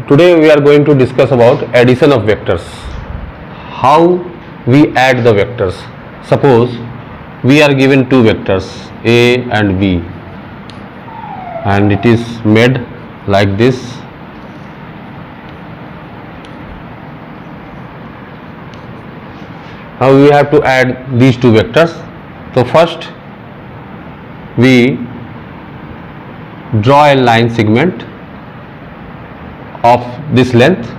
Today we are going to discuss about addition of vectors. How we add the vectors. Suppose we are given two vectors A and B and it is made like this. Now we have to add these two vectors. So first we draw a line segment of this length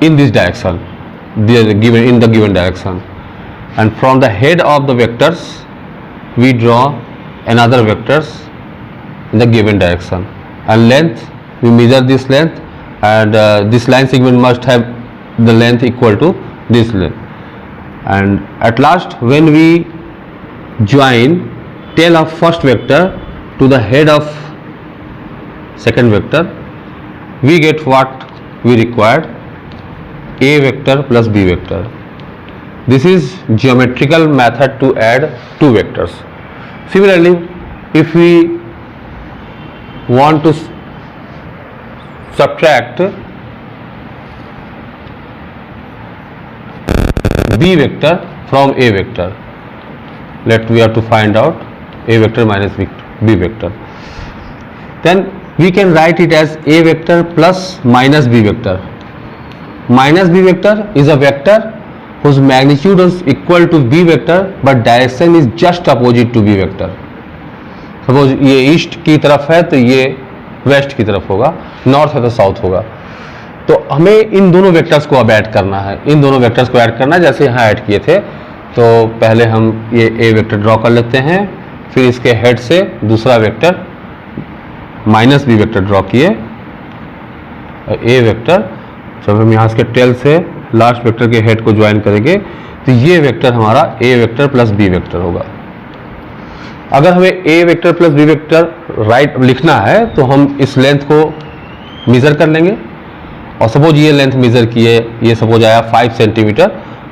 in this direction, in the given direction, and from the head of the vectors we draw another vectors in the given direction, and length we measure this length, and this line segment must have the length equal to this length. And at last, when we join tail of first vector to the head of second vector, we get what we required: A vector plus B vector. This is geometrical method to add two vectors. Similarly, if we want to subtract B vector from A vector, we have to find out A vector minus B vector. Then we can write it as A vector plus minus B vector. Minus B vector is a vector whose magnitude is equal to B vector but direction is just opposite to B vector. Suppose ये east की तरफ है तो ये waste की तरफ होगा, north है तो साउथ होगा. तो हमें इन दोनों वेक्टर्स को अब ऐड करना है. इन दोनों वेक्टर्स को ऐड करना है जैसे यहाँ ऐड किए थे. तो पहले हम ये A वेक्टर ड्रॉ कर लेते हैं, फिर इसके हेड से दूसरा vector minus B vector draw किए. A वेक्टर जब हम यहाँ के टेल से लास्ट वेक्टर के हेड को ज्वाइन करेंगे तो ये वेक्टर हमारा A vector plus B vector होगा. अगर हमें A vector plus B vector right लिखना है तो हम इस लेंथ को मेज़र कर लेंगे. और सपोज ये लेंथ मेज़र किए, ये सपोज आया 5 सेंटीमीटर,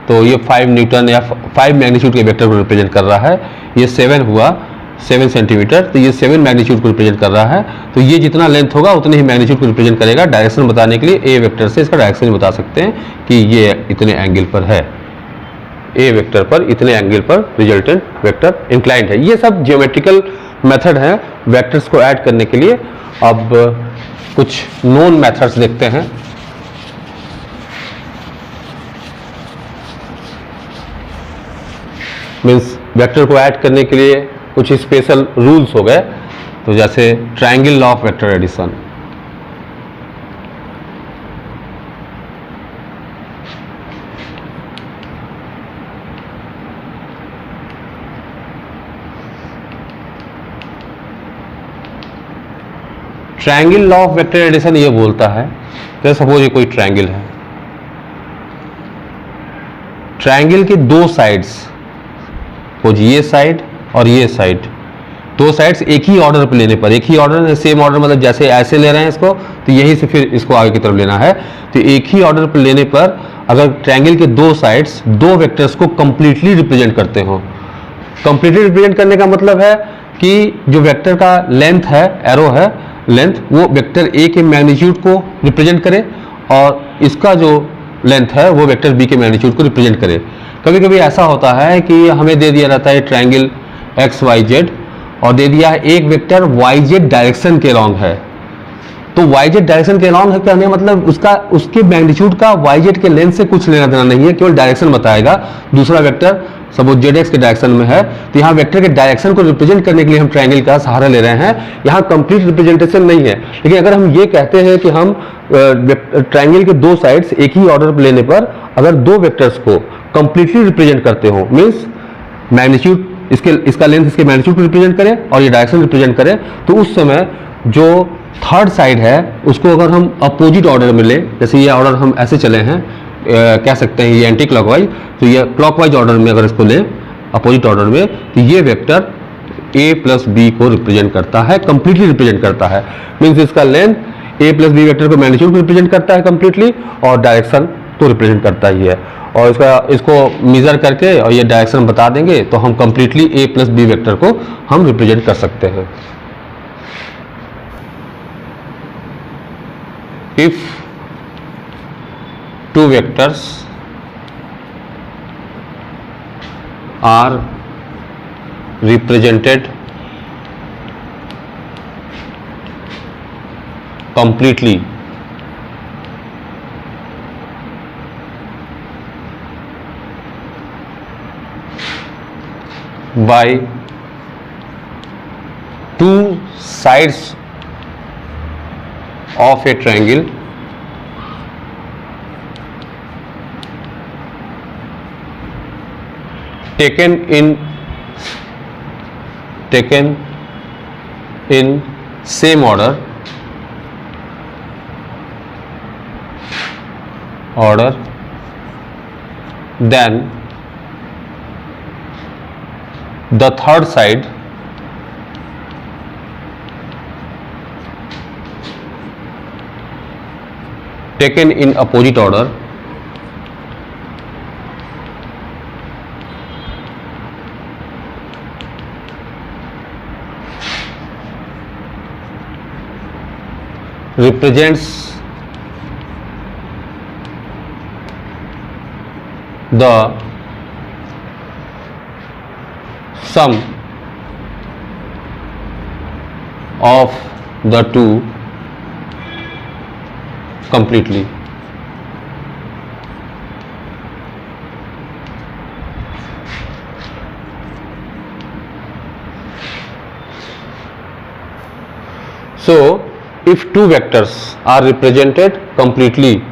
तो ये 5 न्यूटन या 5 मैग्नीट्यूड के वेक्टर को रिप्रेजेंट कर रहा है. ये 7 हुआ 7 सेंटीमीटर, तो ये 7 मैग्नीट्यूड को रिप्रेजेंट कर रहा है. तो ये जितना लेंथ होगा उतने ही मैग्नीट्यूड को रिप्रेजेंट करेगा. डायरेक्शन बताने के लिए A वेक्टर से इसका डायरेक्शन बता सकते हैं कि ये इतने एंगल पर है, A वेक्टर पर इतने एंगल पर रिजल्टेंट वेक्टर इंक्लाइंड है. ये सब जियोमेट्रिकल मेथड हैं वेक्टर्स को ऐड करने के लिए. अब कुछ नोन मेथड्स देखते हैं. मीन्स वेक्टर को ऐड करने के लिए कुछ स्पेशल रूल्स हो गए. तो जैसे triangle law of vector addition. Triangle law of vector addition ये बोलता है कि सपोज ये कोई ट्रायंगल है, ट्रायंगल के दो साइड्स, सपोज ये साइड और ये साइड, दो साइड्स एक ही ऑर्डर पे लेने पर, एक ही ऑर्डर सेम ऑर्डर मतलब जैसे ऐसे ले रहे हैं इसको तो यहीं से फिर इसको आगे की तरफ लेना है. तो एक ही ऑर्डर पे लेने पर अगर ट्रायंगल के दो साइड्स दो वेक्टर्स को कंप्लीटली रिप्रेजेंट करते हो. कंप्लीटली रिप्रेजेंट करने का मतलब है कि जो वेक्टर का लेंथ है, एरो है लेंथ, वो वेक्टर A के मैग्नीट्यूड को रिप्रेजेंट करे और इसका जो लेंथ है वो वेक्टर B के मैग्नीट्यूड को रिप्रेजेंट करे. कभी कभी ऐसा होता है कि हमें दे दिया रहता है ट्रायंगल XYZ और दे दिया है एक वेक्टर YZ डायरेक्शन के अलॉन्ग है. तो YZ डायरेक्शन के अलॉन्ग है कहने मतलब उसके मैग्नीट्यूड का YZ के लेंथ से कुछ लेना देना नहीं है, केवल डायरेक्शन बताएगा. दूसरा वेक्टर सपोज ZX के डायरेक्शन में है तो यहाँ वेक्टर के डायरेक्शन को रिप्रेजेंट करने के लिए हम ट्रायंगल का सहारा ले रहे हैं. यहाँ कंप्लीट रिप्रेजेंटेशन नहीं है. लेकिन अगर हम ये कहते हैं कि हम ट्रायंगल के दो साइड्स एक ही ऑर्डर पर लेने पर अगर दो वेक्टर्स को कंप्लीटली रिप्रेजेंट करते हो, मीन्स मैग्नीट्यूड इसका लेंथ इसके मैग्नीट्यूड को रिप्रेजेंट करे और ये डायरेक्शन रिप्रेजेंट करे, तो उस समय जो थर्ड साइड है उसको अगर हम अपोजिट ऑर्डर में ले, जैसे ये ऑर्डर हम ऐसे चले हैं, कह सकते हैं ये एंटी क्लॉकवाइज, तो ये क्लॉकवाइज ऑर्डर में अगर इसको ले अपोजिट ऑर्डर में, तो ये वेक्टर A प्लस B को रिप्रेजेंट करता है, कंप्लीटली रिप्रेजेंट करता है. मीन्स इसका length A plus B vector को मैग्नीट्यूड को रिप्रेजेंट करता है कंप्लीटली और डायरेक्शन तो रिप्रेजेंट करता ही है. और इसको मेजर करके और ये डायरेक्शन बता देंगे तो हम completely A plus B vector को हम रिप्रेजेंट कर सकते हैं. if two vectors are represented completely by two sides of a triangle taken in same order then the third side taken in opposite order represents the sum of the two completely. So if two vectors are represented completely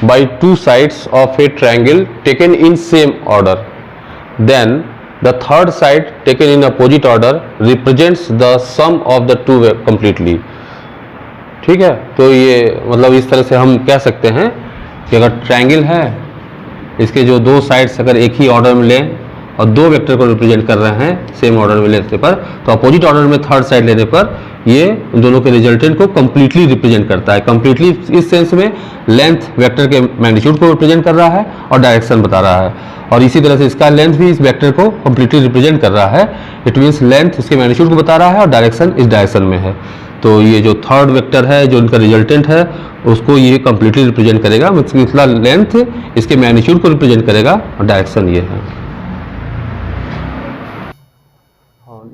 by two sides of a triangle taken in same order, then the third side taken in opposite order represents the sum of the two completely. ठीक है, तो ये मतलब इस तरह से हम कह सकते हैं कि अगर ट्रायंगल है, इसके जो दो साइड्स अगर एक ही ऑर्डर में लें और दो वेक्टर को रिप्रेजेंट कर रहे हैं सेम ऑर्डर में लेने पर, तो अपोजिट ऑर्डर में थर्ड साइड लेने पर ये उन दोनों के रिजल्टेंट को कंप्लीटली रिप्रेजेंट करता है। कंप्लीटली इस सेंस में लेंथ वेक्टर के मैग्नीट्यूड को रिप्रेजेंट कर रहा है और डायरेक्शन बता रहा है, और इसी तरह से इसका लेंथ भी इस वेक्टर को कंप्लीटली रिप्रेजेंट कर रहा है। इट मीन्स लेंथ इसके मैग्नीट्यूड को बता रहा है और डायरेक्शन इस डायरेक्शन में है। तो ये जो थर्ड वेक्टर है जो इनका रिजल्टेंट है उसको ये कंप्लीटली रिप्रेजेंट करेगा, मतलब लेंथ इसके मैग्नीट्यूड को रिप्रेजेंट करेगा और डायरेक्शन ये है।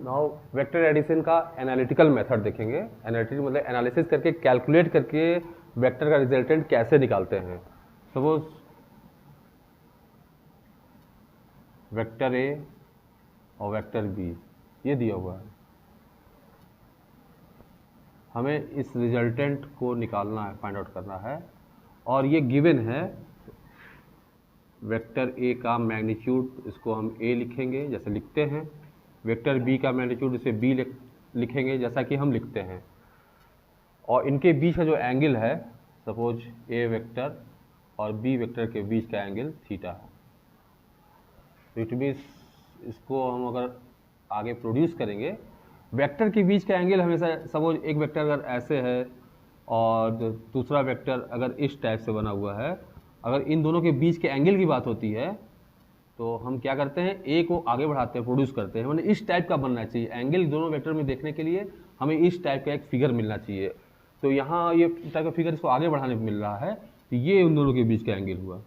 नाउ वेक्टर एडिशन का एनालिटिकल मेथड देखेंगे। एनालिटिकल मतलब एनालिसिस करके कैलकुलेट करके वेक्टर का रिजल्टेंट कैसे निकालते हैं। सपोज वेक्टर ए और वेक्टर बी ये दिया हुआ है, हमें इस रिजल्टेंट को निकालना है, फाइंड आउट करना है, और ये गिवन है वेक्टर ए का मैग्नीट्यूड, इसको हम ए लिखेंगे जैसे लिखते हैं, वेक्टर बी का मैग्नीट्यूड इसे बी लिखेंगे जैसा कि हम लिखते हैं, और इनके बीच का जो एंगल है, सपोज ए वेक्टर और बी वेक्टर के बीच का एंगल थीटा है। तो इट मीन्स इसको हम अगर आगे प्रोड्यूस करेंगे, वेक्टर के बीच का एंगल हमेशा, सपोज एक वेक्टर अगर ऐसे है और दूसरा वेक्टर अगर इस टाइप से बना हुआ है, अगर इन दोनों के बीच के एंगल की बात होती है तो हम क्या करते हैं, ए को आगे बढ़ाते हैं, प्रोड्यूस करते हैं, मतलब इस टाइप का बनना चाहिए एंगल। दोनों वेक्टर में देखने के लिए हमें इस टाइप का एक फिगर मिलना चाहिए। तो यहाँ ये टाइप का फिगर इसको आगे बढ़ाने पर मिल रहा है, तो ये उन दोनों के बीच का एंगल हुआ।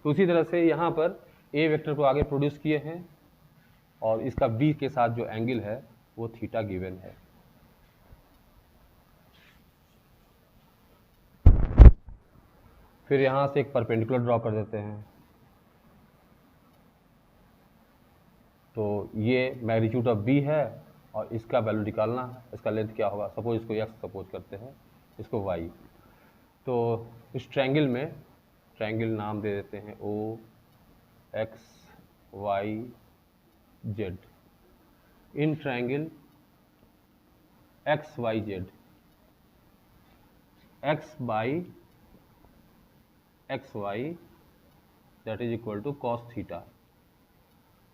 तो उसी तरह से यहाँ पर ए वेक्टर को आगे प्रोड्यूस किए हैं और इसका बी के साथ जो एंगल है वो थीटा गिवन है। फिर यहाँ से एक परपेंडिकुलर ड्रॉ कर देते हैं, तो ये मैग्नीट्यूड ऑफ बी है और इसका वैल्यू निकालना है, इसका लेंथ क्या होगा, सपोज इसको एक्स सपोज करते हैं, इसको वाई। तो इस ट्रायंगल में ट्रायंगल नाम दे देते हैं O X Y Z. In triangle X Y Z, x by x y that is equal to cos theta.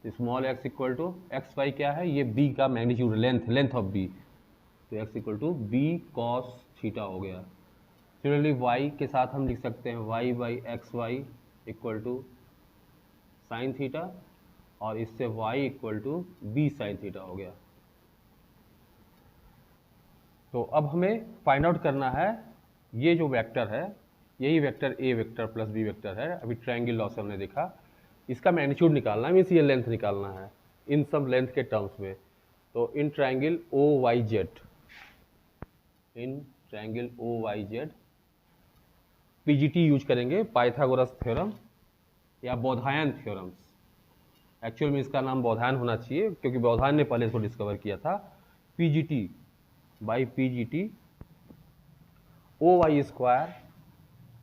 Small x equal to x y क्या है, ये बी का मैग्नीट्यूड, लेंथ ऑफ बी, तो x equal to b cos theta हो गया। Similarly Y के साथ हम लिख सकते हैं Y by x Y equal to sine theta, और इससे y equal to B sine theta हो गया। तो अब हमें फाइंड आउट करना है ये जो वेक्टर है यही vector A vector plus B vector है। अभी ट्रायंगल लॉ से हमने देखा, इसका मैग्नीट्यूड निकालना है, मीन्स ये लेंथ निकालना है इन सब लेंथ के टर्म्स में। तो in triangle O Y Z, in triangle O Y Z PGT use करेंगे, पाइथागोरस थ्योरम या बोधायन थ्योरम्स। एक्चुअल में इसका नाम बोधायन होना चाहिए क्योंकि बोधायन ने पहले इसको डिस्कवर किया था। PGT by PGT O Y square,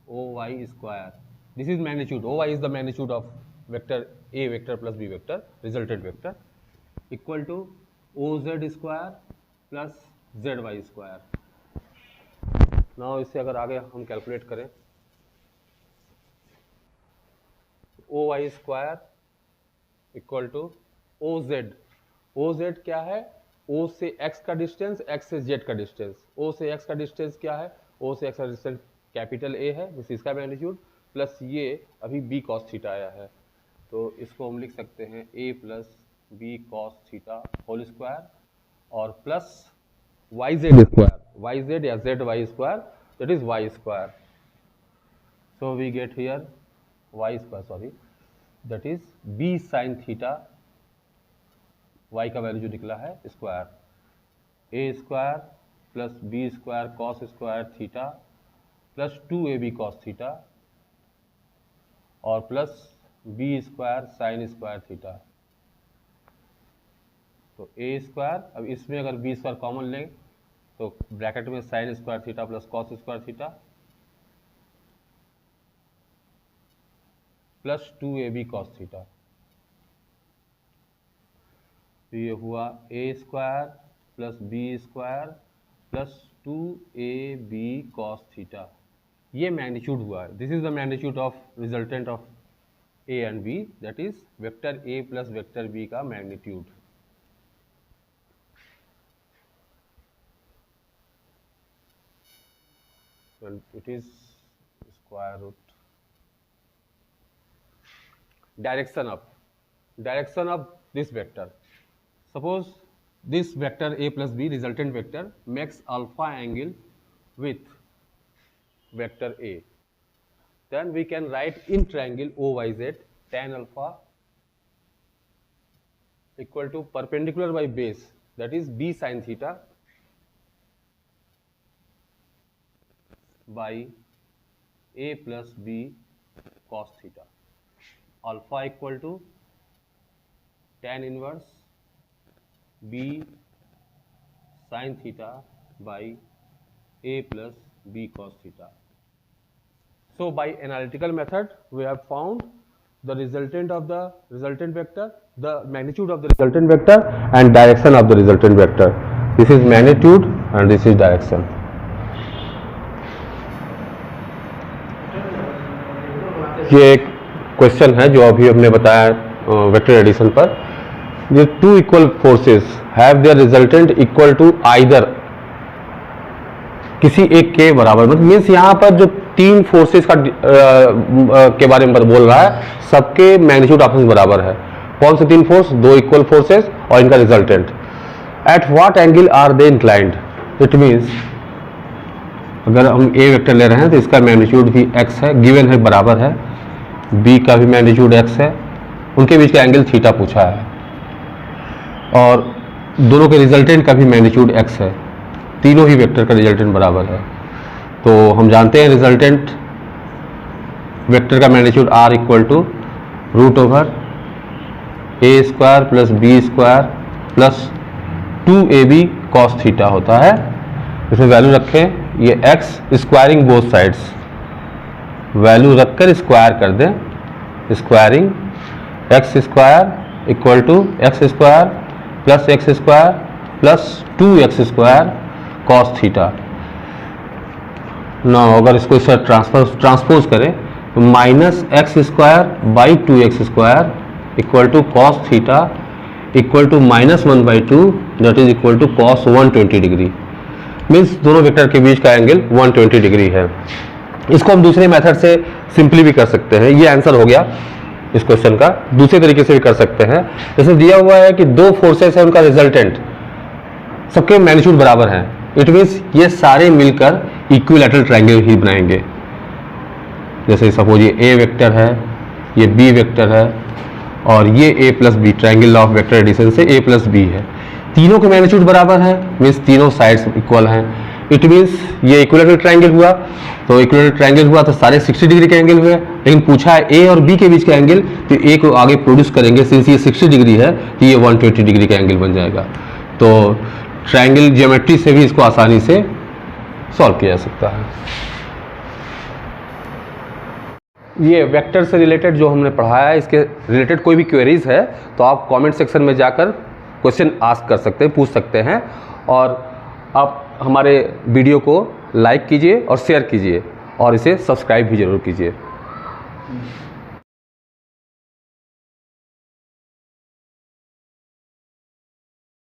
O Y square, this is magnitude, O Y is the magnitude of vector A vector plus B vector resultant vector, equal to O Z square plus Z Y square. Now इससे अगर आगे हम calculate करें, O Y square equal to O Z क्या है, O से x का distance, x से z का डिस्टेंस। o से x का डिस्टेंस क्या है, o से x का डिस्टेंस कैपिटल A है, जिस इसका मैग्नीट्यूड, प्लस ये अभी b cos थीटा आया है, तो इसको हम लिख सकते हैं a plus b cos theta whole square और plus y z square, y z या z Y square, that is y square. So we get here y square, sorry, that is b sine theta, y का value जो निकला है square, a square plus B square cos square theta plus 2ab cos theta और plus B square sine square theta. तो a square, अब इसमें अगर B square common लें तो ब्रैकेट में sine square theta plus cos square theta plus 2ab cos theta. तो ये हुआ a square plus B square plus 2ab cos theta, ये मैग्नीट्यूड हुआ। This is the magnitude of resultant of a and b, that is vector a plus vector b का magnitude. It is square root. Direction of this vector, suppose this vector a plus b resultant vector makes alpha angle with vector a, then we can write in triangle OYZ tan alpha equal to perpendicular by base, that is b sin theta by a plus b cos theta, alpha equal to tan inverse b sin theta by a plus b cos theta. So by analytical method we have found the resultant of the resultant vector, the magnitude of the resultant vector and direction of the resultant vector. This is magnitude and this is direction. ये एक question है जो अभी हमने बताया vector addition पर। The two equal forces have their resultant equal to either, किसी एक के बराबर, मतलब मीन्स यहाँ पर जो तीन फोर्सेस का के बारे में बोल रहा है, सबके मैग्नीट्यूड आपस में बराबर है। कौन से तीन फोर्स, दो इक्वल फोर्सेस और इनका resultant. At what angle are they inclined, it means अगर हम ए वेक्टर ले रहे हैं तो इसका मैग्नीट्यूड भी x है, गिवन है, बराबर है, b का भी मैग्नीट्यूड x है, उनके बीच का एंगल थीटा पूछा है और दोनों के रिजल्टेंट का भी मैग्नीट्यूड x है, तीनों ही वेक्टर का रिजल्टेंट बराबर है। तो हम जानते हैं रिजल्टेंट वेक्टर का magnitude r equal to root over A square plus B square plus 2ab cos theta होता है। इसमें वैल्यू रखें, ये x squaring both sides, value रखकर स्क्वायर कर दें, squaring x square equal to X square plus X square plus 2x square cos theta. ना अगर इसको इस ट्रांसपोज करें तो minus X square by 2x square equal to cos theta equal to -1/2, that is equal to cos 120 degree. Means दोनों vector के बीच का एंगल 120 डिग्री है। इसको हम दूसरे मेथड से सिंपली भी कर सकते हैं। ये आंसर हो गया इस क्वेश्चन का। दूसरे तरीके से भी कर सकते हैं, जैसे दिया हुआ है कि दो फोर्सेस है, उनका रिजल्टेंट सबके मैग्नीट्यूड बराबर हैं, इट मीन्स ये सारे मिलकर इक्विलैटरल ट्रायंगल ही बनाएंगे। जैसे सपोज ये ए वेक्टर है, ये बी वेक्टर है और ये a plus b, triangle of vector addition से ए प्लस बी है। तीनों के मैग्नीट्यूड बराबर है, मीन्स तीनों साइड्स इक्वल हैं। इट मीन्स ये इक्विलैटरल ट्रायंगल हुआ, तो इक्विलैटरल ट्रायंगल हुआ तो सारे 60 डिग्री के एंगल हुए। लेकिन पूछा है ए और बी के बीच का एंगल, तो ए को आगे प्रोड्यूस करेंगे, सिंस ये 60 डिग्री है तो ये 120 डिग्री का एंगल बन जाएगा। तो ट्रायंगल ज्योमेट्री से भी इसको आसानी से सॉल्व किया जा सकता है। ये वेक्टर से रिलेटेड जो हमने पढ़ाया है, इसके रिलेटेड कोई भी क्वेरीज है तो आप कमेंट सेक्शन में जाकर क्वेश्चन आस्क कर सकते हैं, पूछ सकते हैं। और आप हमारे वीडियो को लाइक कीजिए और शेयर कीजिए और इसे सब्सक्राइब भी ज़रूर कीजिए।